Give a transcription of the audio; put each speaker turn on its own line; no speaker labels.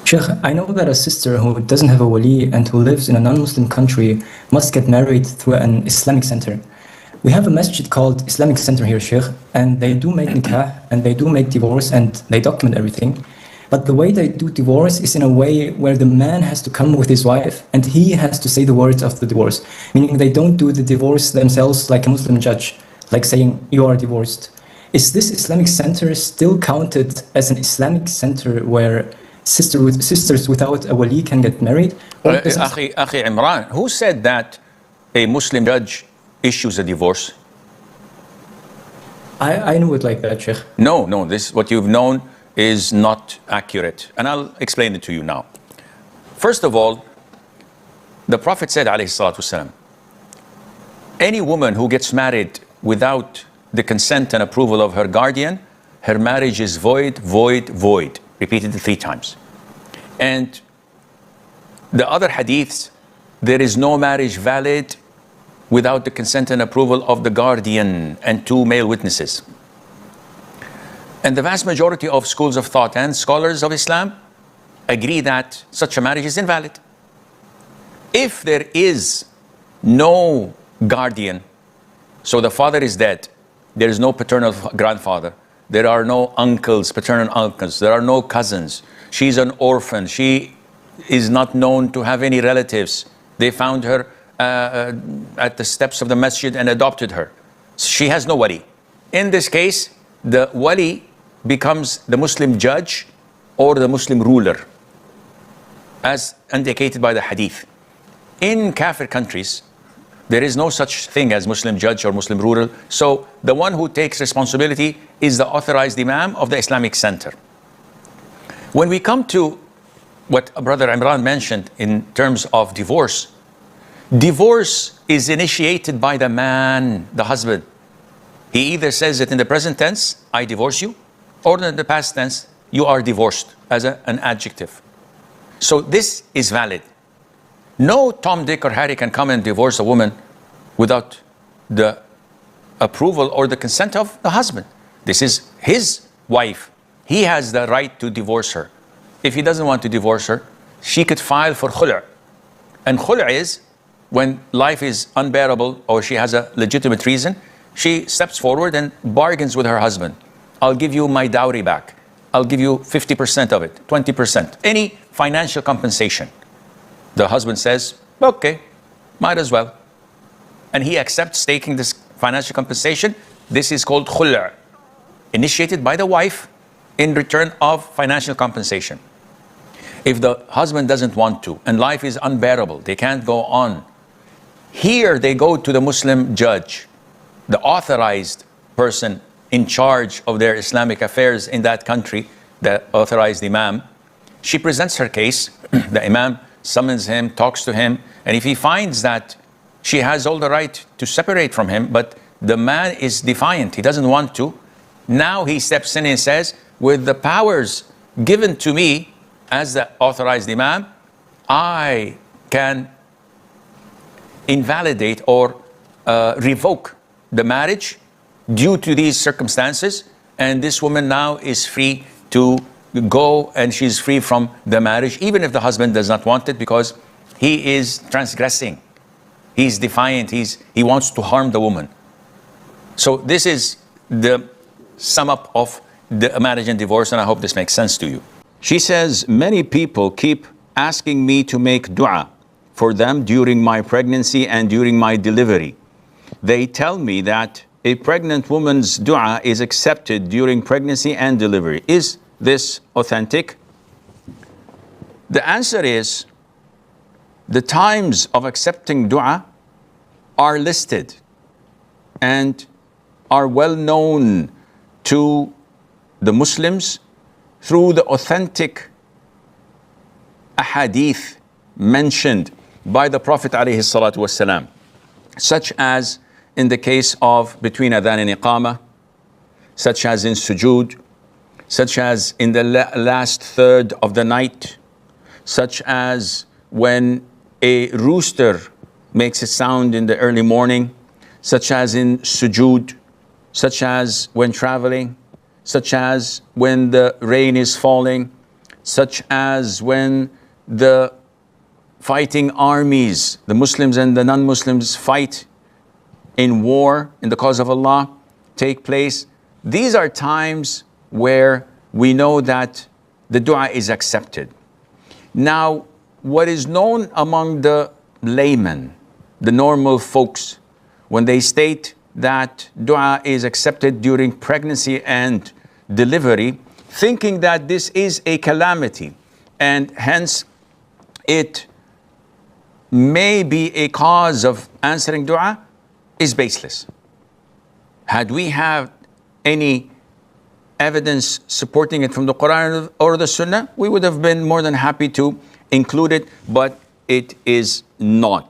Sheikh, I know that a sister who doesn't have a wali and who lives in a non-Muslim country must get married through an Islamic center. We have a masjid called Islamic Center here, Sheikh, and they do make nikah and they do make divorce and they document everything. But the way they do divorce is in a way where the man has to come with his wife and he has to say the words of the divorce. Meaning they don't do the divorce themselves like a Muslim judge, like saying, you are divorced. Is this Islamic center still counted as an Islamic center where sisters without a wali can get married?
Akhi Imran, who said that a Muslim judge issues a divorce?
I knew it like that, Sheikh.
No, this what you've known is not accurate. And I'll explain it to you now. First of all, the Prophet said, alayhi salatu wasalam, any woman who gets married without the consent and approval of her guardian, her marriage is void, void, void. Repeated 3 times. And the other hadiths, there is no marriage valid without the consent and approval of the guardian and 2 male witnesses. And the vast majority of schools of thought and scholars of Islam agree that such a marriage is invalid. If there is no guardian, so the father is dead, there is no paternal grandfather, there are no uncles, paternal uncles, there are no cousins, she's an orphan, she is not known to have any relatives, they found her at the steps of the masjid and adopted her. She has no wali. In this case, the wali becomes the Muslim judge or the Muslim ruler, as indicated by the hadith. In Kafir countries, there is no such thing as Muslim judge or Muslim ruler. So the one who takes responsibility is the authorized imam of the Islamic center. When we come to what Brother Imran mentioned in terms of divorce, divorce is initiated by the man, the husband. He either says it in the present tense, I divorce you, or in the past tense, you are divorced, as an adjective. So this is valid. No Tom, Dick, or Harry can come and divorce a woman without the approval or the consent of the husband. This is his wife. He has the right to divorce her. If he doesn't want to divorce her, she could file for khul'. And khul' is when life is unbearable or she has a legitimate reason, she steps forward and bargains with her husband. I'll give you my dowry back. I'll give you 50% of it, 20%, any financial compensation. The husband says, okay, might as well. And he accepts taking this financial compensation. This is called khul', initiated by the wife in return of financial compensation. If the husband doesn't want to and life is unbearable, they can't go on, here they go to the Muslim judge, the authorized person in charge of their Islamic affairs in that country, the authorized imam. She presents her case, the imam summons him, talks to him, and if he finds that she has all the right to separate from him, but the man is defiant, he doesn't want to, now he steps in and says, with the powers given to me as the authorized imam, I can invalidate or revoke the marriage due to these circumstances, and this woman now is free to go and she's free from the marriage, even if the husband does not want it, because he is transgressing, he's defiant, he wants to harm the woman. So this is the sum up of the marriage and divorce, and I hope this makes sense to you. She says, many people keep asking me to make dua for them during my pregnancy and during my delivery. They tell me that a pregnant woman's dua is accepted during pregnancy and delivery. Is this authentic? The answer is, the times of accepting dua are listed and are well known to the Muslims through the authentic ahadith mentioned by the Prophet ﷺ, such as in the case of between adhan and iqamah, such as in sujood, such as in the last third of the night, such as when a rooster makes a sound in the early morning, such as in sujood, such as when traveling, such as when the rain is falling, such as when the fighting armies, the Muslims and the non-Muslims fight in war in the cause of Allah, take place. These are times where we know that the dua is accepted. Now, what is known among the laymen, the normal folks, when they state that dua is accepted during pregnancy and delivery, thinking that this is a calamity and hence it may be a cause of answering dua, is baseless. Had we have any evidence supporting it from the Quran or the Sunnah, we would have been more than happy to include it, but it is not.